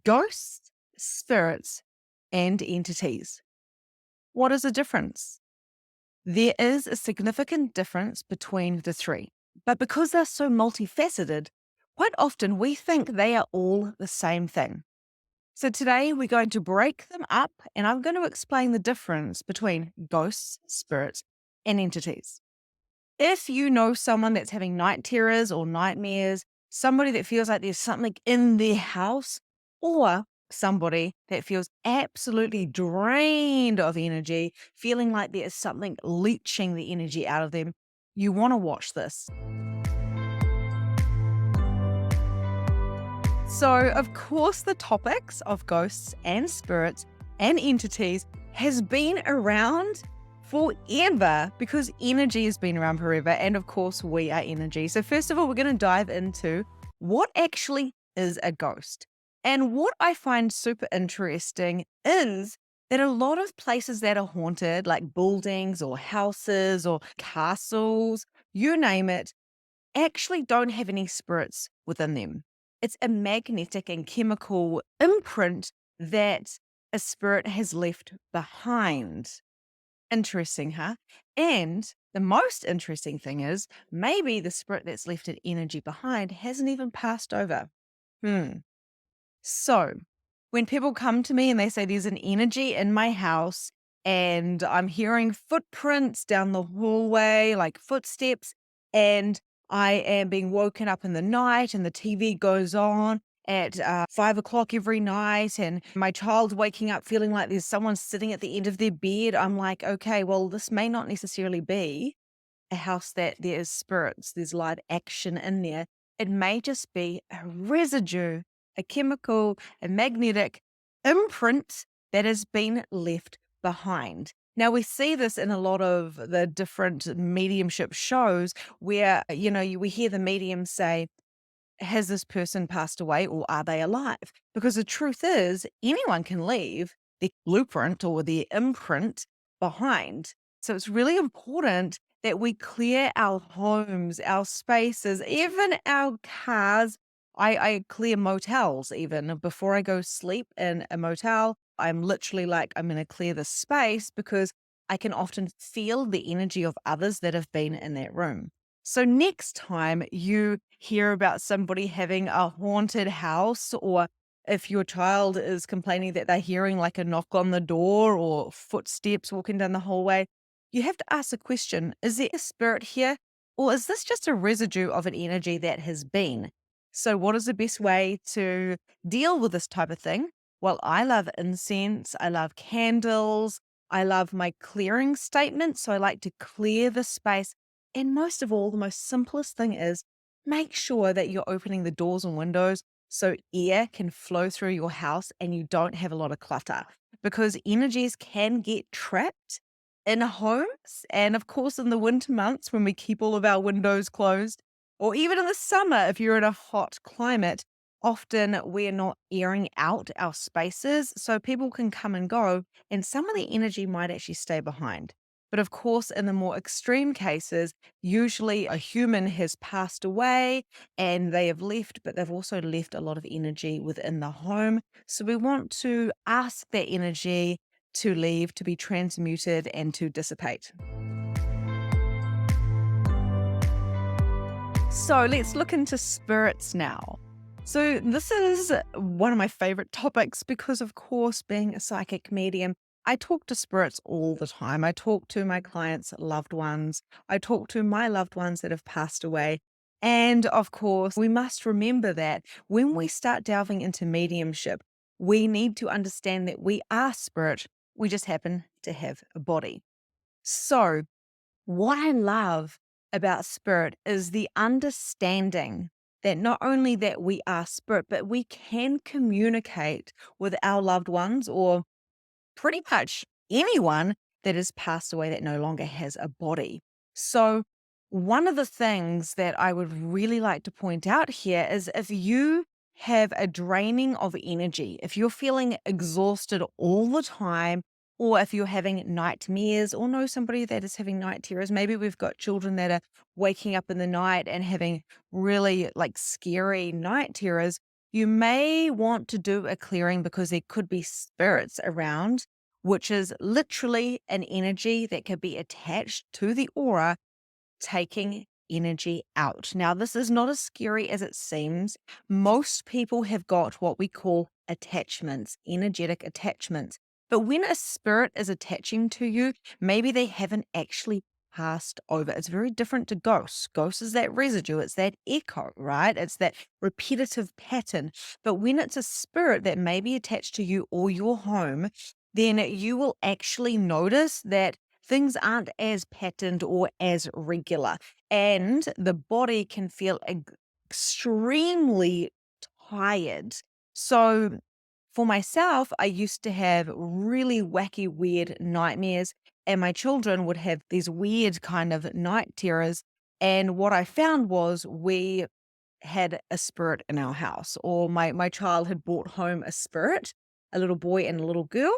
Ghosts, spirits, and entities. What is the difference? There is a significant difference between the three, but because they're so multifaceted, quite often we think they are all the same thing. So today we're going to break them up and I'm going to explain the difference between ghosts, spirits, and entities. If you know someone that's having night terrors or nightmares, somebody that feels like there's something in their house, or somebody that feels absolutely drained of energy, feeling like there is something leeching the energy out of them, you want to watch this. So, of course, the topics of ghosts and spirits and entities has been around forever because energy has been around forever. And of course, we are energy. So, first of all, we're going to dive into what actually is a ghost. And what I find super interesting is that a lot of places that are haunted, like buildings or houses or castles, you name it, actually don't have any spirits within them. It's a magnetic and chemical imprint that a spirit has left behind. Interesting, huh? And the most interesting thing is maybe the spirit that's left an energy behind hasn't even passed over. Hmm. So when people come to me and they say there's an energy in my house and I'm hearing footprints down the hallway, like footsteps, and I am being woken up in the night and the TV goes on at 5 o'clock every night and my child's waking up feeling like there's someone sitting at the end of their bed. I'm like, okay, well, this may not necessarily be a house that there is spirits, there's live action in there. It may just be a residue, a chemical, a magnetic imprint that has been left behind. Now, we see this in a lot of the different mediumship shows where, we hear the medium say, has this person passed away or are they alive? Because the truth is, anyone can leave the blueprint or the imprint behind. So it's really important that we clear our homes, our spaces, even our cars. I clear motels even before I go sleep in a motel. I'm literally like, I'm going to clear the space because I can often feel the energy of others that have been in that room. So next time you hear about somebody having a haunted house, or if your child is complaining that they're hearing like a knock on the door or footsteps walking down the hallway, you have to ask the question, is there a spirit here? Or is this just a residue of an energy that has been? So what is the best way to deal with this type of thing? Well, I love incense. I love candles. I love my clearing statement. So I like to clear the space, and most of all, the most simplest thing is make sure that you're opening the doors and windows so air can flow through your house and you don't have a lot of clutter, because energies can get trapped in homes. And of course, in the winter months when we keep all of our windows closed, or even in the summer, if you're in a hot climate, often we're not airing out our spaces so people can come and go, and some of the energy might actually stay behind. But of course, in the more extreme cases, usually a human has passed away and they have left, but they've also left a lot of energy within the home. So we want to ask that energy to leave, to be transmuted, and to dissipate. So let's look into spirits now. So this is one of my favorite topics because, of course, being a psychic medium, I talk to spirits all the time. I talk to my clients' loved ones. I talk to my loved ones that have passed away. And of course, we must remember that when we start delving into mediumship, we need to understand that we are spirit. We just happen to have a body. So what I love about spirit is the understanding that not only that we are spirit, but we can communicate with our loved ones or pretty much anyone that has passed away that no longer has a body. So one of the things that I would really like to point out here is if you have a draining of energy, if you're feeling exhausted all the time, or if you're having nightmares or know somebody that is having night terrors, maybe we've got children that are waking up in the night and having really like scary night terrors. You may want to do a clearing because there could be spirits around, which is literally an energy that could be attached to the aura, taking energy out. Now, this is not as scary as it seems. Most people have got what we call attachments, energetic attachments. But when a spirit is attaching to you, maybe they haven't actually passed over. It's very different to ghosts. Ghosts is that residue, it's that echo, right? It's that repetitive pattern. But when it's a spirit that may be attached to you or your home, then you will actually notice that things aren't as patterned or as regular. And the body can feel extremely tired. So, for myself, I used to have really wacky, weird nightmares, and my children would have these weird kind of night terrors. And what I found was we had a spirit in our house, or my child had brought home a spirit, a little boy and a little girl,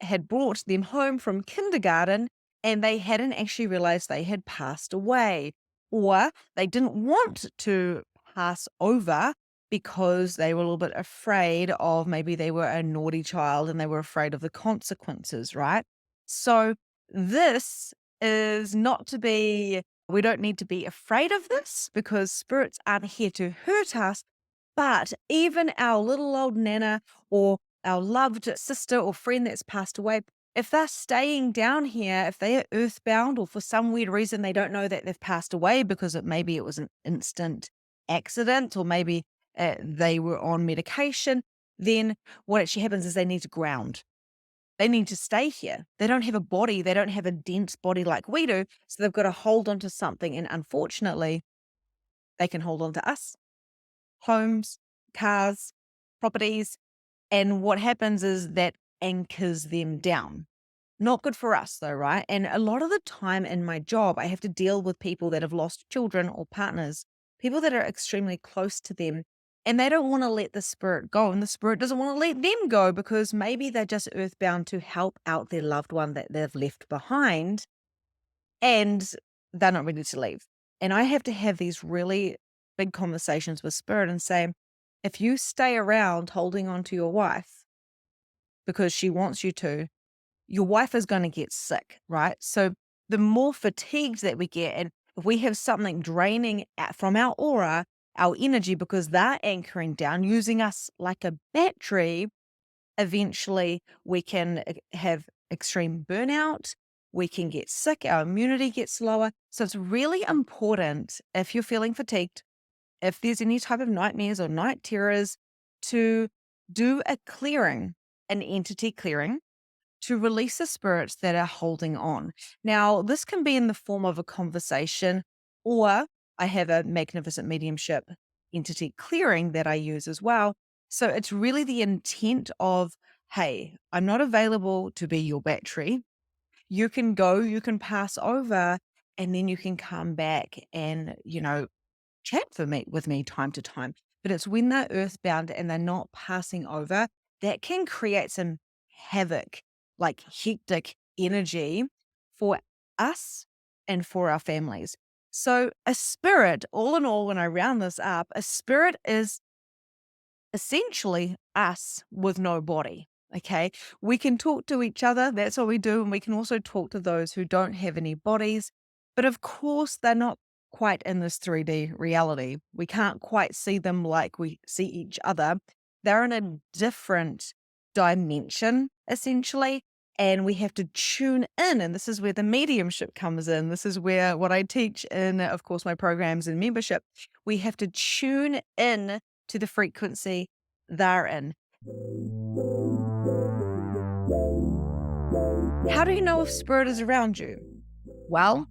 had brought them home from kindergarten, and they hadn't actually realized they had passed away, or they didn't want to pass over because they were a little bit afraid of, maybe they were a naughty child and they were afraid of the consequences, right? So this is not to be, we don't need to be afraid of this because spirits aren't here to hurt us. But even our little old nana or our loved sister or friend that's passed away, if they're staying down here, if they are earthbound or for some weird reason they don't know that they've passed away because maybe it was an instant accident, or maybe they were on medication, then what actually happens is they need to ground. They need to stay here. They don't have a body. They don't have a dense body like we do. So they've got to hold on to something. And unfortunately, they can hold on to us, homes, cars, properties. And what happens is that anchors them down. Not good for us though, right? And a lot of the time in my job, I have to deal with people that have lost children or partners, people that are extremely close to them, and they don't want to let the spirit go. And the spirit doesn't want to let them go because maybe they're just earthbound to help out their loved one that they've left behind, and they're not ready to leave. And I have to have these really big conversations with spirit and say, if you stay around holding on to your wife because she wants you to, your wife is going to get sick, right? So the more fatigued that we get, and if we have something draining from our aura, our energy, because they're anchoring down, using us like a battery, eventually we can have extreme burnout. We can get sick. Our immunity gets lower. So it's really important, if you're feeling fatigued, if there's any type of nightmares or night terrors, to do a clearing, an entity clearing, to release the spirits that are holding on. Now, this can be in the form of a conversation, or I have a magnificent mediumship entity clearing that I use as well. So it's really the intent of, hey, I'm not available to be your battery. You can go, you can pass over, and then you can come back and, chat with me time to time. But it's when they're earthbound and they're not passing over that can create some havoc, like hectic energy for us and for our families. So a spirit, all in all, when I round this up, a spirit is essentially us with no body. Okay. We can talk to each other. That's what we do. And we can also talk to those who don't have any bodies. But of course, they're not quite in this 3D reality. We can't quite see them like we see each other. They're in a different dimension, essentially. And we have to tune in. And this is where the mediumship comes in. This is where what I teach in, of course, my programs and membership. We have to tune in to the frequency they're in. How do you know if spirit is around you? Well,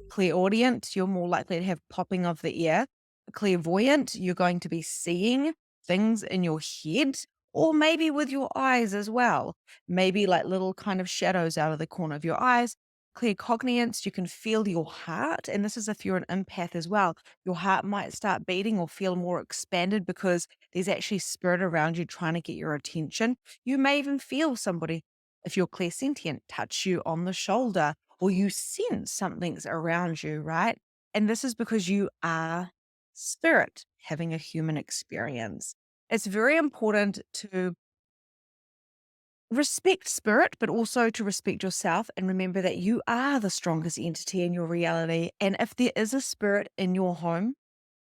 clairaudient, you're more likely to have popping of the ear. Clairvoyant, you're going to be seeing things in your head, or maybe with your eyes as well. Maybe like little kind of shadows out of the corner of your eyes. Claircognizance, you can feel your heart. And this is if you're an empath as well. Your heart might start beating or feel more expanded because there's actually spirit around you trying to get your attention. You may even feel somebody, if you're clairsentient, touch you on the shoulder, or you sense something's around you, right? And this is because you are spirit having a human experience. It's very important to respect spirit, but also to respect yourself and remember that you are the strongest entity in your reality. And if there is a spirit in your home,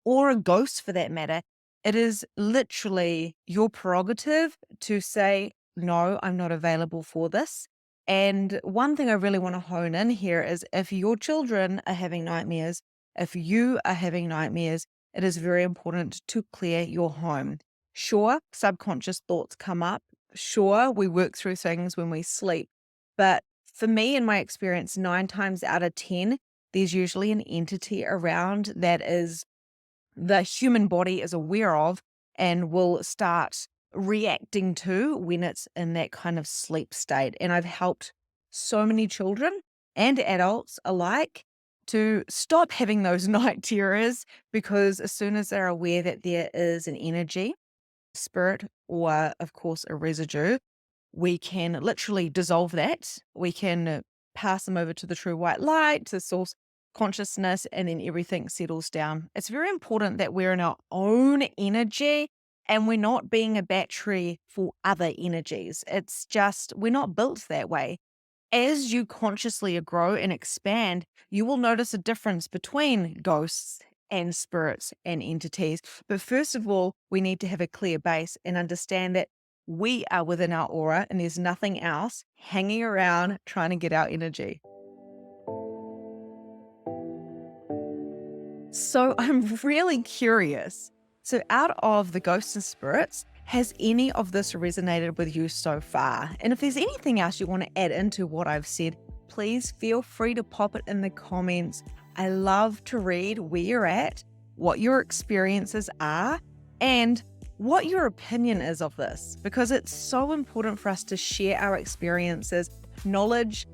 or a ghost for that matter, it is literally your prerogative to say, no, I'm not available for this. And one thing I really want to hone in here is if your children are having nightmares, if you are having nightmares, it is very important to clear your home. Sure, subconscious thoughts come up. Sure, we work through things when we sleep. But for me, in my experience, 9 times out of 10, there's usually an entity around that is the human body is aware of and will start reacting to when it's in that kind of sleep state. And I've helped so many children and adults alike to stop having those night terrors because as soon as they're aware that there is an energy, spirit, or of course a residue, we can literally dissolve that. We can pass them over to the true white light, to source consciousness, and then everything settles down. It's very important that we're in our own energy and we're not being a battery for other energies. It's just, we're not built that way. As you consciously grow and expand, you will notice a difference between ghosts and spirits and entities. But first of all, we need to have a clear base and understand that we are within our aura and there's nothing else hanging around trying to get our energy. So I'm really curious. So, out of the ghosts and spirits, has any of this resonated with you so far? And if there's anything else you want to add into what I've said, please feel free to pop it in the comments. I love to read where you're at, what your experiences are, and what your opinion is of this, because it's so important for us to share our experiences. Knowledge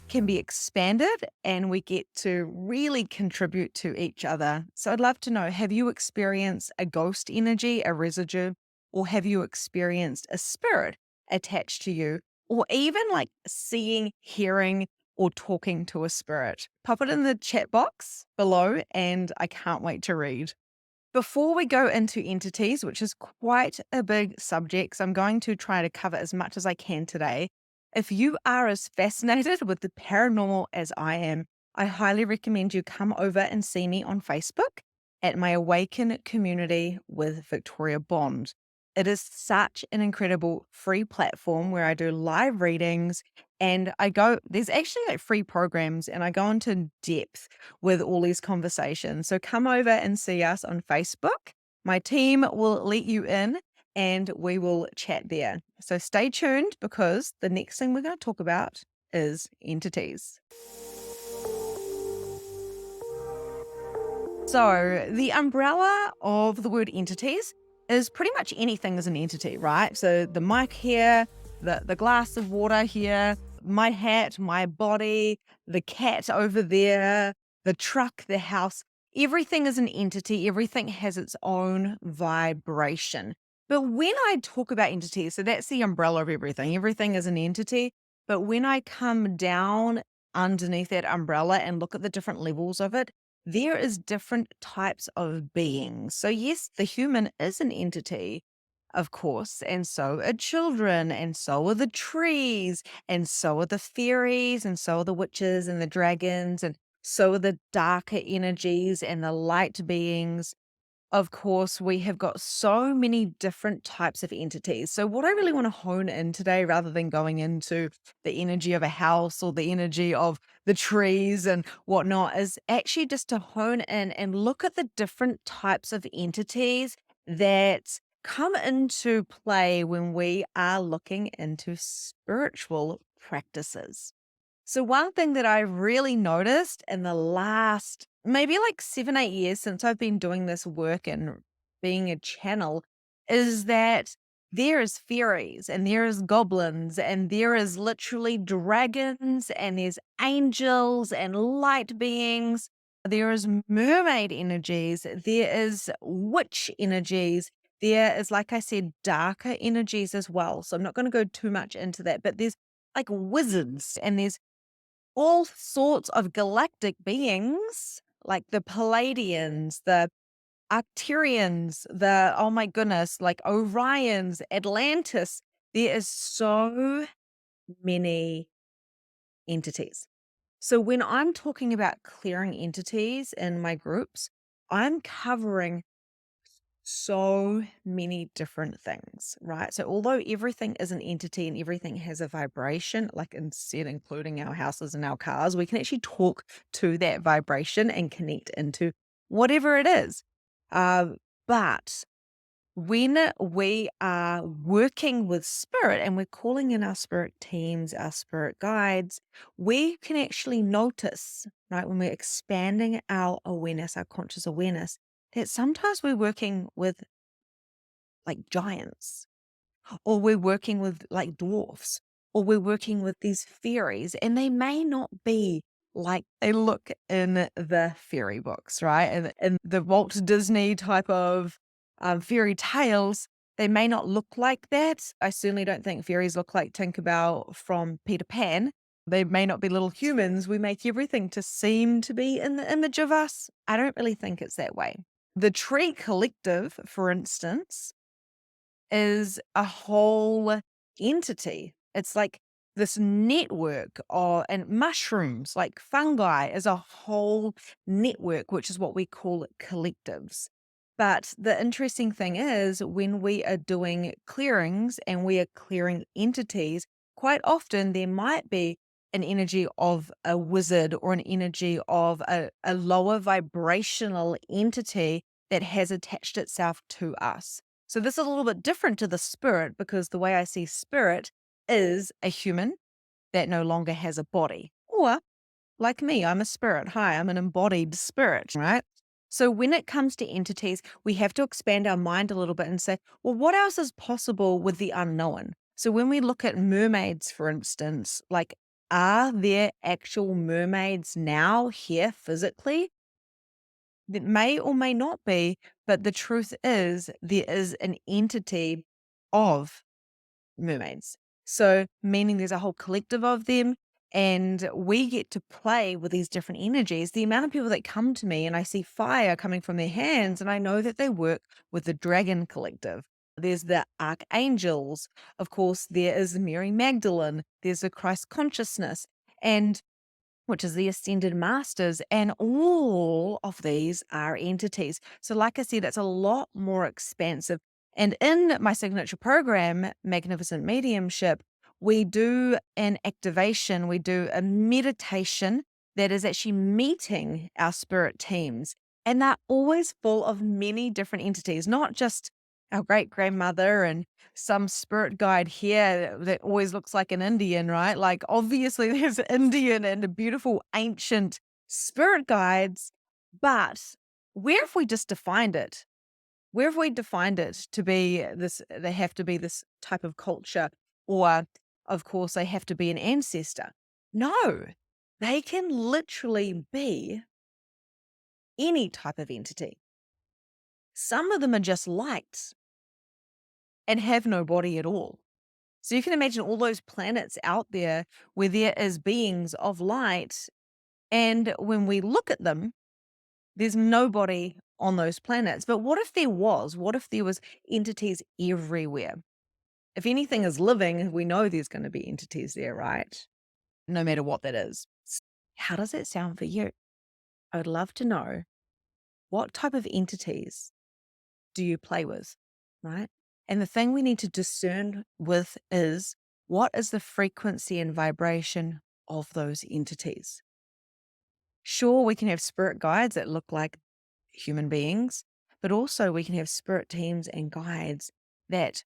can be expanded and we get to really contribute to each other. So I'd love to know, have you experienced a ghost energy, a residue, or have you experienced a spirit attached to you, or even like seeing, hearing, or talking to a spirit? Pop it in the chat box below and I can't wait to read. Before we go into entities, which is quite a big subject, so I'm going to try to cover as much as I can today. If you are as fascinated with the paranormal as I am, I highly recommend you come over and see me on Facebook at my Awaken community with Victoria Bond. It is such an incredible free platform where I do live readings and there's actually like free programs and I go into depth with all these conversations. So come over and see us on Facebook. My team will let you in and we will chat there. So stay tuned because the next thing we're going to talk about is entities. So the umbrella of the word entities is pretty much anything is an entity, right? So the mic here, the glass of water here, my hat, my body, the cat over there, the truck, the house, everything is an entity. Everything has its own vibration. But when I talk about entities, so that's the umbrella of everything. Everything is an entity. But when I come down underneath that umbrella and look at the different levels of it, there is different types of beings. So yes, the human is an entity, of course, and so are children, and so are the trees, and so are the fairies, and so are the witches and the dragons, and so are the darker energies and the light beings. Of course, we have got so many different types of entities. So, what I really want to hone in today, rather than going into the energy of a house or the energy of the trees and whatnot, is actually just to hone in and look at the different types of entities that come into play when we are looking into spiritual practices. So, one thing that I really noticed in the last maybe like 7, 8 years since I've been doing this work and being a channel is that there is fairies and there is goblins and there is literally dragons and there's angels and light beings. There is mermaid energies. There is witch energies. There is, like I said, darker energies as well. So I'm not going to go too much into that, but there's like wizards and there's all sorts of galactic beings, like the Palladians, the Arcturians, the, oh my goodness, like Orions, Atlantis. There is so many entities. So when I'm talking about clearing entities in my groups, I'm covering so many different things, right? So although everything is an entity and everything has a vibration, like instead including our houses and our cars, we can actually talk to that vibration and connect into whatever it is. But when we are working with spirit and we're calling in our spirit teams, our spirit guides, we can actually notice, right, when we're expanding our awareness, our conscious awareness, that sometimes we're working with like giants, or we're working with like dwarfs, or we're working with these fairies, and they may not be like they look in the fairy books, right? And in the Walt Disney type of fairy tales, they may not look like that. I certainly don't think fairies look like Tinkerbell from Peter Pan. They may not be little humans. We make everything to seem to be in the image of us. I don't really think it's that way. The tree collective, for instance, is a whole entity. It's like this network of, and mushrooms, like fungi, is a whole network, which is what we call collectives. But the interesting thing is, when we are doing clearings and we are clearing entities, quite often there might be an energy of a wizard or an energy of a lower vibrational entity that has attached itself to us. So this is a little bit different to the spirit, because the way I see spirit is a human that no longer has a body. Or like me, I'm a spirit. Hi, I'm an embodied spirit, right? So when it comes to entities, we have to expand our mind a little bit and say, well, what else is possible with the unknown? So when we look at mermaids, for instance, like, are there actual mermaids now here physically? It may or may not be, but the truth is there is an entity of mermaids. So, meaning there's a whole collective of them, and we get to play with these different energies. The amount of people that come to me and I see fire coming from their hands, and I know that they work with the dragon collective. There's the archangels. Of course, there is Mary Magdalene. There's the Christ consciousness. And which is the ascended masters, and all of these are entities. So like I said, it's a lot more expansive. And in my signature program, Magnificent Mediumship, we do an activation, we do a meditation that is actually meeting our spirit teams. And they're always full of many different entities, not just our great grandmother and some spirit guide here that always looks like an Indian, right? Like, obviously, there's Indian and beautiful ancient spirit guides, but where have we just defined it? Where have we defined it to be this? They have to be this type of culture, or of course, they have to be an ancestor. No, they can literally be any type of entity. Some of them are just lights and have no body at all. So you can imagine all those planets out there where there is beings of light. And when we look at them, there's nobody on those planets. But what if there was? What if there was entities everywhere? If anything is living, we know there's going to be entities there, right? No matter what that is. How does it sound for you? I would love to know, what type of entities do you play with, right? And the thing we need to discern with is, what is the frequency and vibration of those entities? Sure, we can have spirit guides that look like human beings, but also we can have spirit teams and guides that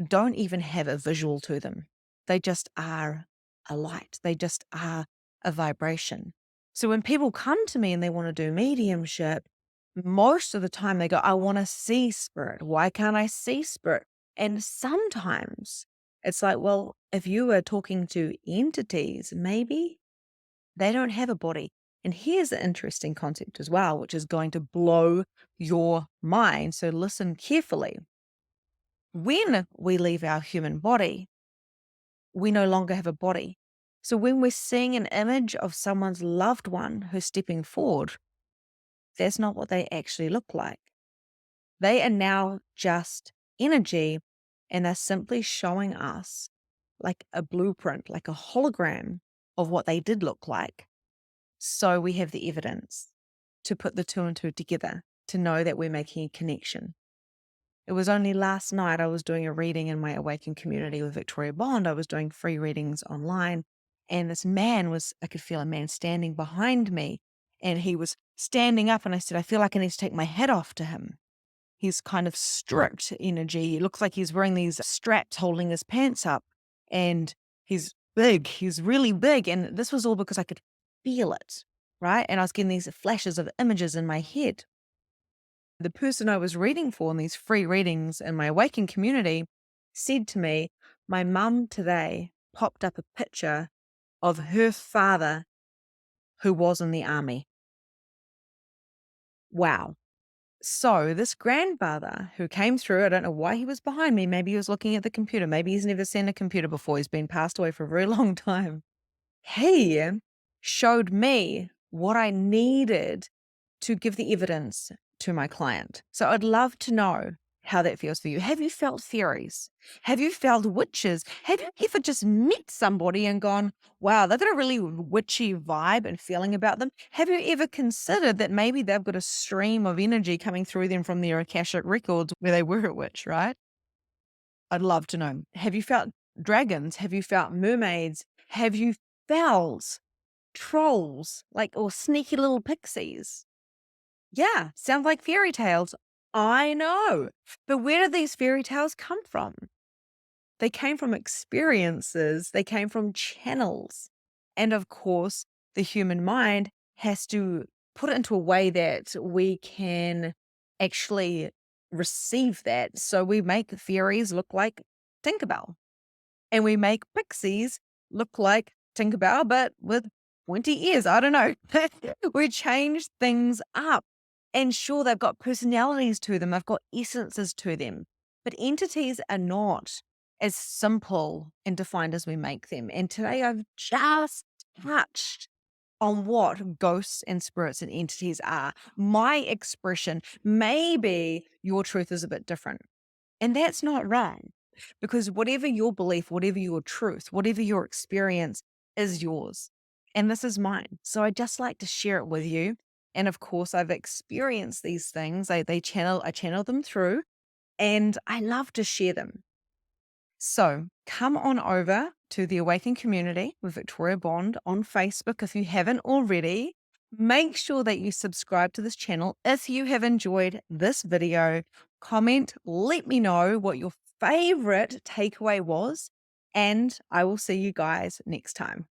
don't even have a visual to them. They just are a light. They just are a vibration. So when people come to me and they want to do mediumship, most of the time they go, I want to see spirit. Why can't I see spirit? And sometimes it's like, well, if you were talking to entities, maybe they don't have a body. And here's an interesting concept as well, which is going to blow your mind. So listen carefully. When we leave our human body, we no longer have a body. So when we're seeing an image of someone's loved one who's stepping forward, that's not what they actually look like. They are now just energy, and they're simply showing us like a blueprint, like a hologram of what they did look like. So we have the evidence to put the two and two together to know that we're making a connection. It was only last night I was doing a reading in my Awakened community with Victoria Bond. I was doing free readings online, and this man I could feel a man standing behind me, and he was standing up, and I said, I feel like I need to take my hat off to him. He's kind of stripped energy. It looks like he's wearing these straps holding his pants up, and he's big. He's really big. And this was all because I could feel it, right? And I was getting these flashes of images in my head. The person I was reading for in these free readings in my Awakened community said to me, my mum today popped up a picture of her father who was in the army. Wow. So this grandfather who came through, I don't know why he was behind me. Maybe he was looking at the computer. Maybe he's never seen a computer before. He's been passed away for a very long time. He showed me what I needed to give the evidence to my client. So I'd love to know how that feels for you. Have you felt fairies? Have you felt witches? Have you ever just met somebody and gone, wow, they've got a really witchy vibe and feeling about them? Have you ever considered that maybe they've got a stream of energy coming through them from their Akashic records where they were a witch, right? I'd love to know. Have you felt dragons? Have you felt mermaids? Have you felt trolls, or sneaky little pixies? Yeah, sounds like fairy tales. I know. But where did these fairy tales come from? They came from experiences, they came from channels. And of course, the human mind has to put it into a way that we can actually receive that. So we make fairies look like Tinkerbell, and we make pixies look like Tinkerbell, but with pointy ears. I don't know. We change things up. And sure, they've got personalities to them, they've got essences to them. But entities are not as simple and defined as we make them. And today I've just touched on what ghosts and spirits and entities are. My expression, maybe your truth is a bit different. And that's not wrong, because whatever your belief, whatever your truth, whatever your experience is yours. And this is mine. So I just like to share it with you. And of course, I've experienced these things. I channel them through, and I love to share them. So come on over to the Awakened community with Victoria Bond on Facebook if you haven't already. Make sure that you subscribe to this channel. If you have enjoyed this video, comment, let me know what your favorite takeaway was, and I will see you guys next time.